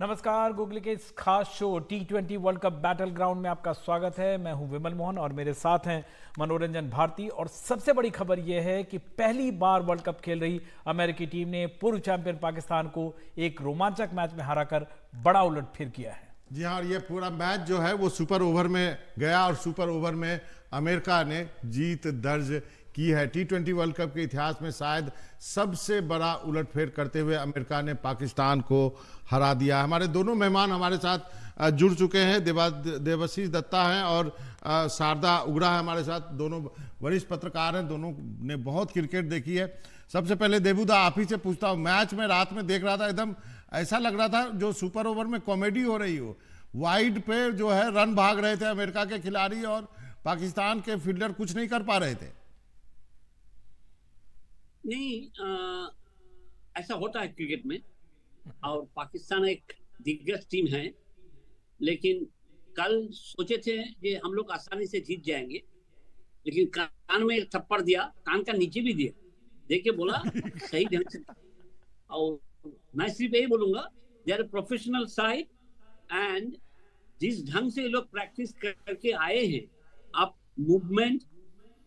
नमस्कार, गूगल के इस खास show T20 world cup battle ground में आपका स्वागत है। मैं हूं विमल मोहन और मेरे साथ हैं मनोरंजन भारती। और सबसे बड़ी खबर यह है कि पहली बार वर्ल्ड कप खेल रही अमेरिकी टीम ने पूर्व चैंपियन पाकिस्तान को एक रोमांचक मैच में हराकर बड़ा उलटफेर किया है। जी हाँ, और ये पूरा मैच जो है वो सुपर ओवर में गया और सुपर ओवर में अमेरिका ने जीत दर्ज की है। T20 वर्ल्ड कप के इतिहास में शायद सबसे बड़ा उलटफेर करते हुए अमेरिका ने पाकिस्तान को हरा दिया। हमारे दोनों मेहमान हमारे साथ जुड़ चुके हैं। देवाशीष दत्ता हैं और शारदा उगरा है हमारे साथ। दोनों वरिष्ठ पत्रकार हैं, दोनों ने बहुत क्रिकेट देखी है। सबसे पहले देबूदा आप ही से पूछता हूँ, मैच में रात में देख रहा था, एकदम ऐसा लग रहा था जो सुपर ओवर में कॉमेडी हो रही हो। वाइड पे जो है रन भाग रहे थे अमेरिका के खिलाड़ी और पाकिस्तान के फील्डर कुछ नहीं कर पा रहे थे। नहीं, ऐसा होता है क्रिकेट में। और पाकिस्तान एक दिग्गज टीम है, लेकिन कल सोचे थे कि हम लोग आसानी से जीत जाएंगे, लेकिन कान में एक थप्पड़ दिया, कान का नीचे भी दिया, देख के बोला सही ढंग से। और मैं सिर्फ यही बोलूंगा, they are professional side and जिस ढंग से ये लोग प्रैक्टिस करके आए हैं, आप मूवमेंट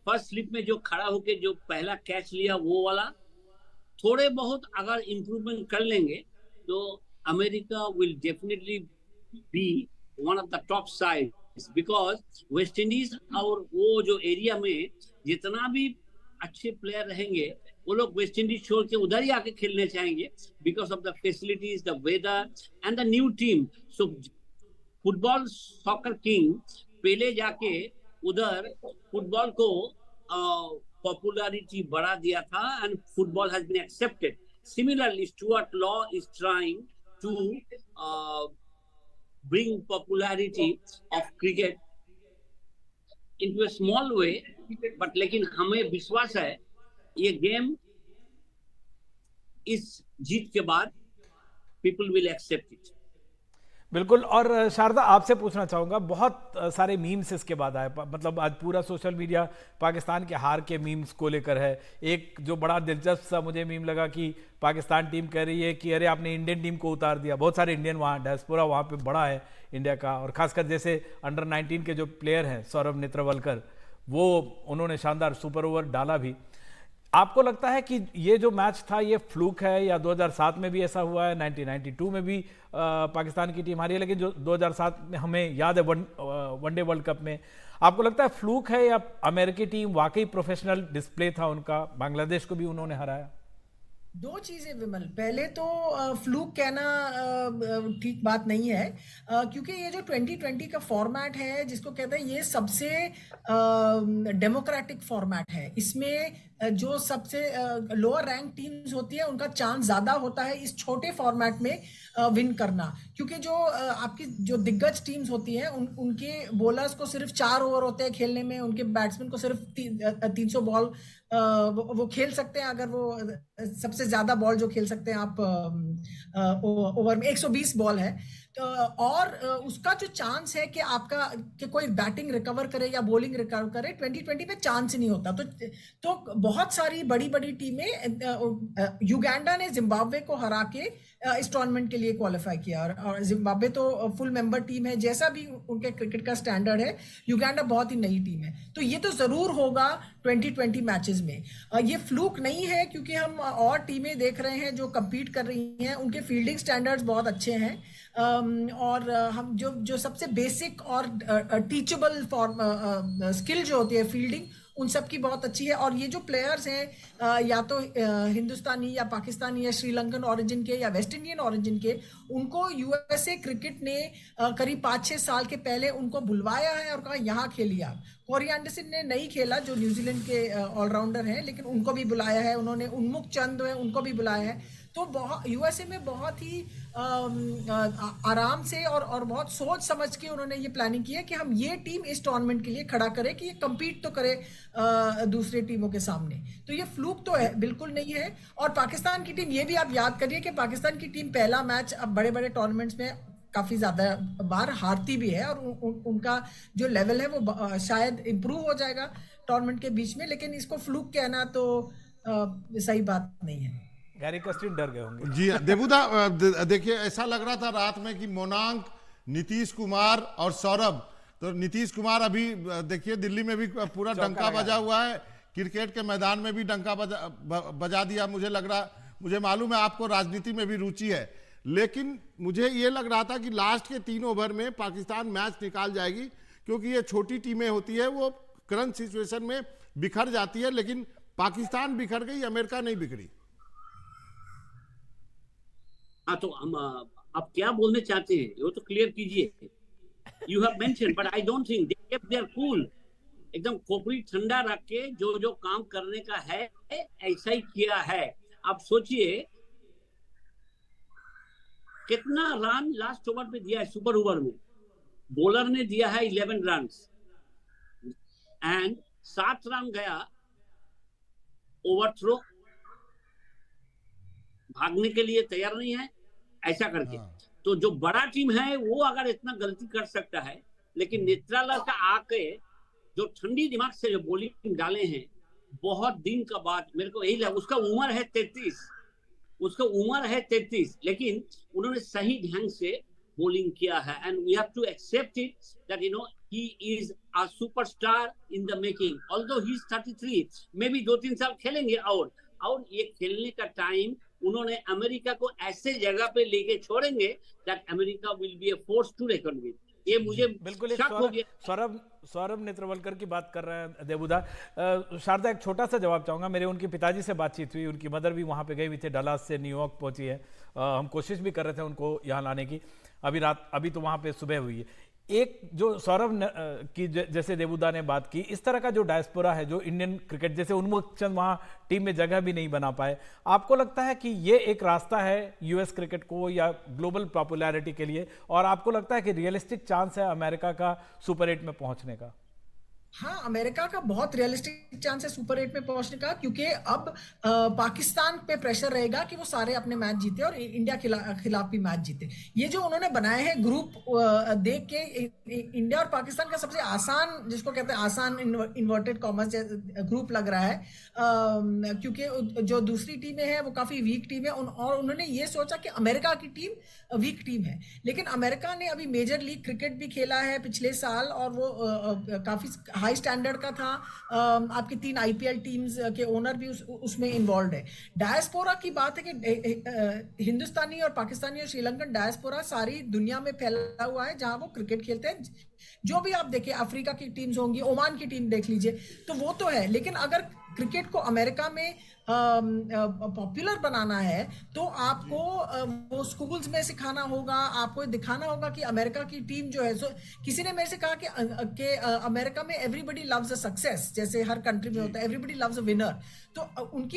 फर्स्ट स्लिप में जो खड़ा होके जो पहला कैच लिया वो वाला थोड़े बहुत अगर इम्प्रूवमेंट कर लेंगे तो America will definitely be one of the top sides, because West Indies और वो जो एरिया में जितना भी अच्छे प्लेयर रहेंगे वो लोग वेस्ट इंडीज छोड़ के उधर ही आके खेलने चाहेंगे, because of the facilities, the weather and the new team. So football soccer king पहले जाके उधर फुटबॉल को पॉपुलैरिटी बढ़ा दिया था and football has been accepted. Similarly Stuart Law is trying to bring popularity of cricket into a small way, but लेकिन हमें विश्वास है ये गेम इस जीत के बाद पीपल विल एक्सेप्ट इट। बिल्कुल। और शारदा, आपसे पूछना चाहूँगा, बहुत सारे मीम्स इसके बाद आए, मतलब आज पूरा सोशल मीडिया पाकिस्तान के हार के मीम्स को लेकर है। एक जो बड़ा दिलचस्प सा मुझे मीम लगा कि पाकिस्तान टीम कह रही है कि अरे आपने इंडियन टीम को उतार दिया। बहुत सारे इंडियन वहाँ डायस्पोरा वहाँ पे बड़ा है इंडिया का, और खासकर जैसे अंडर 19 के जो प्लेयर हैं सौरभ नेत्रवलकर, वो उन्होंने शानदार सुपर ओवर डाला भी। आपको लगता है कि ये जो मैच था ये फ्लूक है, या 2007 में भी ऐसा हुआ है, 1992 में भी पाकिस्तान की टीम हारी है, लेकिन जो 2007 में हमें याद है वनडे वर्ल्ड कप में, आपको लगता है फ्लूक है या अमेरिकी टीम वाकई प्रोफेशनल डिस्प्ले था उनका, बांग्लादेश को भी उन्होंने हराया? दो चीजें विमल, पहले तो फ्लूक कहना ठीक बात नहीं है, क्योंकि ये जो 2020 का फॉर्मेट है जिसको कहते हैं, ये सबसे डेमोक्रेटिक फॉर्मेट है। इसमें जो सबसे लोअर रैंक टीम्स होती है उनका चांस ज्यादा होता है इस छोटे फॉर्मेट में विन करना, क्योंकि जो आपकी जो दिग्गज टीम्स होती हैं उनके बॉलर्स को सिर्फ 4 ओवर होते हैं खेलने में, उनके बैट्समैन को सिर्फ 300 बॉल वो खेल सकते हैं। अगर वो सबसे ज्यादा बॉल जो खेल सकते हैं आप ओवर में 120 बॉल है, तो और उसका जो चांस है कि आपका कि कोई बैटिंग रिकवर करे या बॉलिंग रिकवर करे, 2020 में चांस ही नहीं होता। तो बहुत सारी बड़ी बड़ी टीमें, युगांडा ने जिम्बाब्वे को हरा के इस टूर्नामेंट के लिए क्वालिफाई किया, और जिम्बाब्वे तो फुल मेंबर टीम है। जैसा भी उनके क्रिकेट का स्टैंडर्ड है, युगांडा बहुत ही नई टीम है। तो ये तो जरूर होगा 2020 मैचेस में। ये फ्लूक नहीं है, क्योंकि हम और टीमें देख रहे हैं जो compete कर रही हैं, उनके फील्डिंग स्टैंडर्ड्स बहुत अच्छे हैं, और हम जो सबसे बेसिक और टीचेबल फॉर्म स्किल जो होती है फील्डिंग, उन सब की बहुत अच्छी है। और ये जो प्लेयर्स हैं, या तो हिंदुस्तानी या पाकिस्तानी या श्रीलंकन ओरिजिन के या वेस्ट इंडियन ओरिजिन के, उनको यूएसए क्रिकेट ने करीब 5-6 साल के पहले उनको बुलवाया है और कहा यहाँ खेलिए आप। कोरी एंडरसन ने नहीं खेला, जो न्यूजीलैंड के ऑलराउंडर हैं, लेकिन उनको भी बुलाया है उन्होंने। उन्मुख चंद है, उनको भी बुलाया है। तो यूएसए में बहुत ही आराम से और बहुत सोच समझ के उन्होंने ये प्लानिंग की है कि हम ये टीम इस टूर्नामेंट के लिए खड़ा करें कि ये compete तो करे दूसरे टीमों के सामने। तो ये फ्लूक तो है, बिल्कुल नहीं है। और पाकिस्तान की टीम, ये भी आप याद करिए कि पाकिस्तान की टीम पहला मैच अब बड़े बड़े टूर्नामेंट्स में काफी ज्यादा बार हारती भी है, और उनका जो लेवल है वो शायद इम्प्रूव हो जाएगा टूर्नामेंट के बीच में, लेकिन इसको फ्लूक कहना तो सही बात नहीं है। गैरी कस्टिन डर गए होंगे। जी हाँ, देबूदा देखिए ऐसा लग रहा था रात में कि मोनांक, नीतीश कुमार और सौरभ, तो नीतीश कुमार अभी देखिए दिल्ली में भी पूरा डंका बजा हुआ है, क्रिकेट के मैदान में भी डंका बजा दिया। मुझे मालूम है आपको राजनीति में भी रुचि है, लेकिन मुझे ये लग रहा था कि लास्ट के 3 ओवर में पाकिस्तान मैच निकाल जाएगी, क्योंकि ये छोटी टीमें होती है, वो करंट सिचुएशन में बिखर जाती है, लेकिन पाकिस्तान बिखर गई, अमेरिका नहीं बिखरी। हाँ, तो हम आप क्या बोलने चाहते हैं वो तो क्लियर कीजिए। You have mention but I don't think they kept their cool, एकदम खोपड़ी ठंडा रख के जो काम करने का है ऐसा ही किया है। आप सोचिए कितना रन लास्ट ओवर में दिया है, सुपर ओवर में बॉलर ने दिया है 11 रन एंड 7 रन गया ओवरथ्रो, भागने के लिए तैयार नहीं है ऐसा करके। तो जो बड़ा टीम है वो अगर इतना गलती कर सकता है, लेकिन नेत्राला का आके जो ठंडी दिमाग से जो बॉलिंग डाले हैं बहुत दिन का बाद, मेरे को यही लगा। उसका उम्र है 33, लेकिन उन्होंने सही ढंग से बॉलिंग किया है and we have to accept it that he is a superstar in the making. Although he is 33, maybe 2-3 साल खेलेंगे और ये खेलने का टाइम उन्होंने अमेरिका को ऐसे जगह पे लेके छोड़ेंगे that America will be a force to reckon with. ये मुझे बिल्कुल शक हो गया। सौरभ नेत्रवलकर की बात कर रहे हैं देबूदा। शारदा, एक छोटा सा जवाब चाहूंगा। मेरे उनके पिताजी से बातचीत हुई, उनकी मदर भी वहां पे गई हुई थे, डलास से न्यूयॉर्क पहुंची है। हम कोशिश भी कर रहे थे उनको यहाँ लाने की, अभी तो वहां पे सुबह हुई है। एक जो सौरभ की जैसे देबूदा ने बात की, इस तरह का जो डायस्पोरा है, जो इंडियन क्रिकेट, जैसे उन्मुख चंद वहां टीम में जगह भी नहीं बना पाए, आपको लगता है कि ये एक रास्ता है यूएस क्रिकेट को या ग्लोबल पॉपुलैरिटी के लिए, और आपको लगता है कि रियलिस्टिक चांस है अमेरिका का सुपर 8 में पहुंचने का? हाँ, अमेरिका का बहुत रियलिस्टिक चांस है सुपर 8 में पहुंचने का, क्योंकि अब पाकिस्तान पे प्रेशर रहेगा कि वो सारे अपने मैच जीते और इंडिया खिलाफ भी मैच जीते। ये जो उन्होंने बनाए हैं ग्रुप देख के, इंडिया और पाकिस्तान का सबसे आसान, जिसको कहते हैं आसान इन्वर्टेड कॉमर्स ग्रुप लग रहा है, क्योंकि जो दूसरी टीमें हैं वो काफी वीक टीम है, और उन्होंने ये सोचा कि अमेरिका की टीम वीक टीम है। लेकिन अमेरिका ने अभी मेजर लीग क्रिकेट भी खेला है पिछले साल, और वो काफी हाई स्टैंडर्ड का था। आपकी 3 आईपीएल टीम्स के ओनर भी उसमें इन्वॉल्व है। डायस्पोरा की बात है कि हिंदुस्तानी और पाकिस्तानी और श्रीलंकन डायस्पोरा सारी दुनिया में फैला हुआ है, जहां वो क्रिकेट खेलते हैं। जो भी आप देखें, अफ्रीका की टीम्स होंगी, ओमान की टीम देख लीजिए, तो वो तो है। लेकिन अगर क्रिकेट को अमेरिका में पॉपुलर बनाना है तो आपको वो स्कूल्स में सिखाना होगा, आपको दिखाना होगा कि अमेरिका की टीम जो है, किसी ने मेरे से कहा कि अमेरिका में एवरीबडी लव्स अ सक्सेस, जैसे हर कंट्री में होता है, एवरीबडी लव्स अ विनर। तो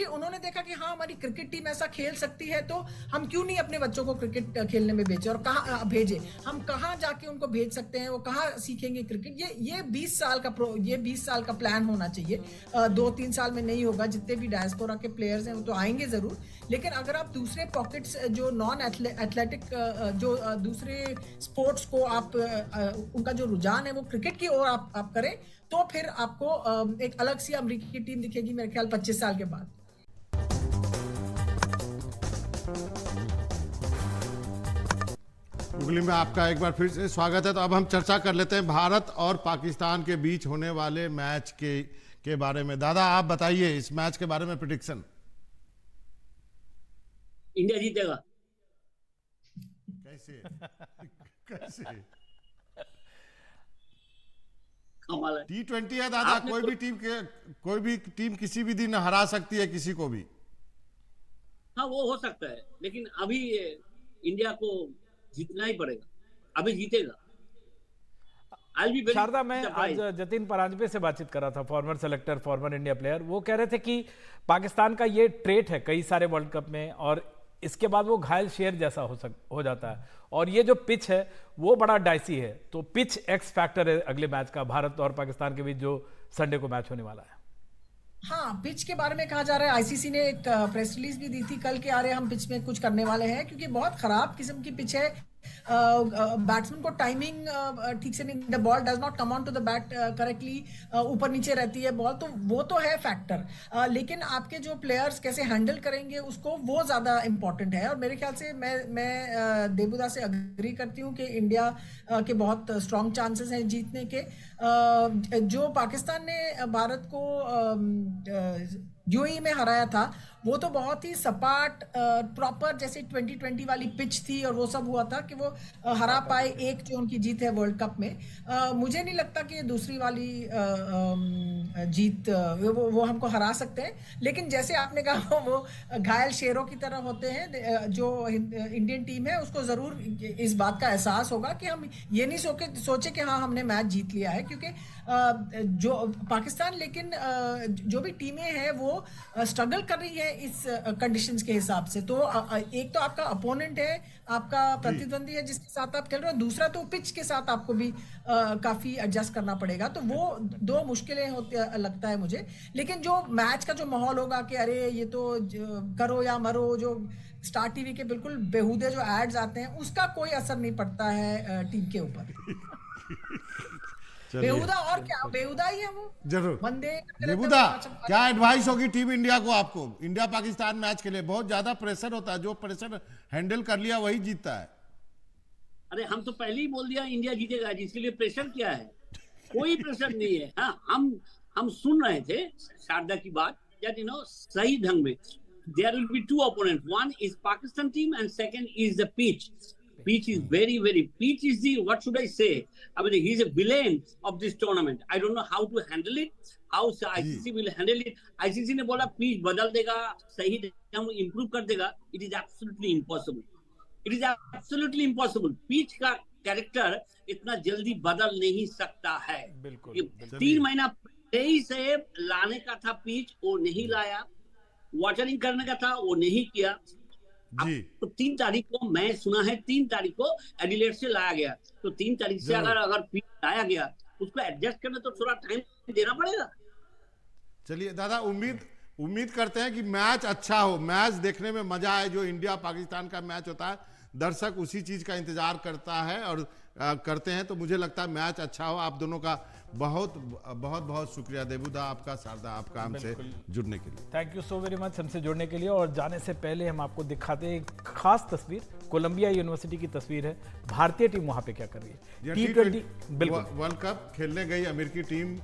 उन्होंने देखा कि हाँ, हमारी क्रिकेट टीम ऐसा खेल सकती है, तो हम क्यों नहीं अपने बच्चों को क्रिकेट खेलने में भेजें, और कहाँ भेजे, हम कहाँ जाके उनको भेज सकते हैं, वो कहाँ सीखेंगे क्रिकेट। ये 20 साल का प्लान होना चाहिए। 2-3 साल में नहीं होगा। जितने भी डायस्पोरा के प्लेयर्स हैं वो तो आएंगे जरूर, लेकिन अगर आप दूसरे पॉकेट्स, जो नॉन एथलेटिक, जो दूसरे स्पोर्ट्स को आप उनका जो रुझान है वो क्रिकेट की ओर आप करें, तो फिर आपको एक अलग सी अमेरिकी टीम दिखेगी मेरे ख्याल 25 साल के बाद। गुगली में आपका एक बार फिर से स्वागत है। तो अब हम चर्चा कर लेते हैं भारत और पाकिस्तान के बीच होने वाले मैच के बारे में। दादा, आप बताइए इस मैच के बारे में प्रेडिक्शन। इंडिया जीतेगा। कैसे? कैसे? T20 है दादा, कोई भी टीम किसी भी दिन हरा सकती है किसी को भी। हाँ, वो हो सकता है, लेकिन अभी इंडिया को जीतना ही पड़ेगा, अभी जीतेगा। शारदा, मैं आज जतिन परांजपे से बातचीत कर रहा था, farmer selector, farmer India player. वो कह रहे थे कि पाकिस्तान का ये ट्रेट है कई सारे वर्ल्ड कप में, और इसके बाद वो घायल शेर जैसा हो जाता है, और ये जो पिच है वो बड़ा डाइसी है। तो पिच एक्स फैक्टर है अगले मैच का, भारत और पाकिस्तान के बीच जो संडे को मैच होने वाला है। हाँ, पिच के बारे में कहा जा रहा है, आईसीसी ने एक प्रेस रिलीज भी दी थी कल के, आ रहे हम पिच में कुछ करने वाले हैं, क्योंकि बहुत खराब किस्म की पिच है। बैट्समैन को टाइमिंग ठीक से नहीं, the ball does not come on to the bat correctly, ऊपर नीचे रहती है बॉल, तो वो तो है फैक्टर, लेकिन आपके जो प्लेयर्स कैसे हैंडल करेंगे उसको, वो ज्यादा इंपॉर्टेंट है। और मेरे ख्याल से मैं देबूदा से अग्री करती हूँ कि इंडिया के बहुत स्ट्रॉन्ग चांसेस हैं जीतने के। जो पाकिस्तान ने भारत को यूएई में हराया था, वो तो बहुत ही सपाट प्रॉपर जैसे 2020 वाली पिच थी, और वो सब हुआ था कि वो हरा पाए एक जो उनकी जीत है वर्ल्ड कप में। मुझे नहीं लगता कि दूसरी वाली जीत वो हमको हरा सकते हैं, लेकिन जैसे आपने कहा वो घायल शेरों की तरह होते हैं। जो इंडियन टीम है उसको जरूर इस बात का एहसास होगा कि हम ये नहीं सोचे कि हाँ हमने मैच जीत लिया है, क्योंकि जो पाकिस्तान, लेकिन जो भी टीमें हैं वो स्ट्रगल कर रही है इस कंडीशंस के हिसाब से। तो एक तो आपका अपोनेंट है, आपका प्रतिद्वंदी है जिसके साथ आप खेल रहे हो, दूसरा तो पिच के साथ आपको भी काफी एडजस्ट करना पड़ेगा। तो वो दो मुश्किलें होती लगता है मुझे। लेकिन जो मैच का जो माहौल होगा कि अरे ये तो करो या मरो, जो स्टार टीवी के बिल्कुल बेहुदे जो एड्स आते हैं, उसका कोई असर नहीं पड़ता है टीम के ऊपर। बेहुदा और क्या, बेहुदा ही है वो, जरूर। बंदे देबूदा, क्या एडवाइस होगी टीम इंडिया को आपको इंडिया पाकिस्तान मैच के लिए? बहुत ज्यादा प्रेशर होता है, जो प्रेशर हैंडल कर लिया वही जीतता है। अरे हम तो पहले ही बोल दिया इंडिया जीतेगा, जिसके लिए प्रेशर क्या है? कोई प्रेशर नहीं है। हाँ, हम सुन रहे थे शारदा की बात, दैट सही ढंग में there will be two opponents, one is Pakistan team and second is the pitch. Pitch is pitch is the, what should I say, I mean he's a villain of this tournament. I don't know how to handle it, how ICC will handle it. ICC ने बोला pitch बदल देगा, सही ढंग improve कर देगा। It is absolutely impossible. It is absolutely impossible. Pitch का character इतना जल्दी बदल नहीं सकता है। बिल्कुल। 3 महीना पहले से लाने का था पिच, वो नहीं लाया। वाटरिंग करने का था, वो नहीं किया। जी। तो 3 तारीख को मैं सुना है 3 तारीख को एडिलेड से लाया गया, तो 3 तारीख से अगर पिच लाया गया, उसको एडजस्ट करने तो थोड़ा टाइम देना पड़ेगा। चलिए दादा, उम्मीद करते हैं कि मैच अच्छा हो, मैच देखने में मजा आए। जो इंडिया पाकिस्तान का मैच होता है, दर्शक उसी चीज का इंतजार करता है और करते हैं, तो मुझे लगता है मैच अच्छा हो। आप दोनों का बहुत बहुत बहुत शुक्रिया देबूदा आपका, शारदा आपका, हमसे जुड़ने के लिए। Thank you so very much हमसे जुड़ने के लिए। और जाने से पहले हम आपको दिखाते हैं एक खास तस्वीर, कोलंबिया यूनिवर्सिटी की तस्वीर है। भारतीय टीम वहां पे क्या कर रही है, T20 बिल्कुल वर्ल्ड कप खेलने गई अमेरिकी टीम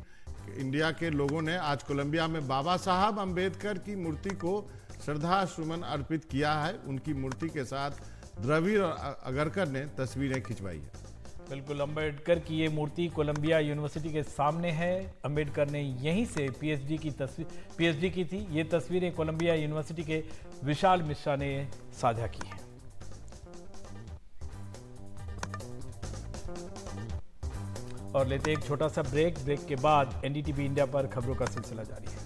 इंडिया के लोगों ने आज कोलंबिया में बाबा साहब अंबेडकर की मूर्ति को श्रद्धा सुमन अर्पित किया है। उनकी मूर्ति के साथ द्रविड़ और अगरकर ने तस्वीरें खिंचवाई है। बिल्कुल, अंबेडकर की ये मूर्ति कोलंबिया यूनिवर्सिटी के सामने है। अंबेडकर ने यहीं से पीएचडी की थी। ये तस्वीरें कोलंबिया यूनिवर्सिटी के विशाल मिश्रा ने साझा की हैं। और लेते एक छोटा सा ब्रेक के बाद एनडीटीवी इंडिया पर खबरों का सिलसिला जारी है।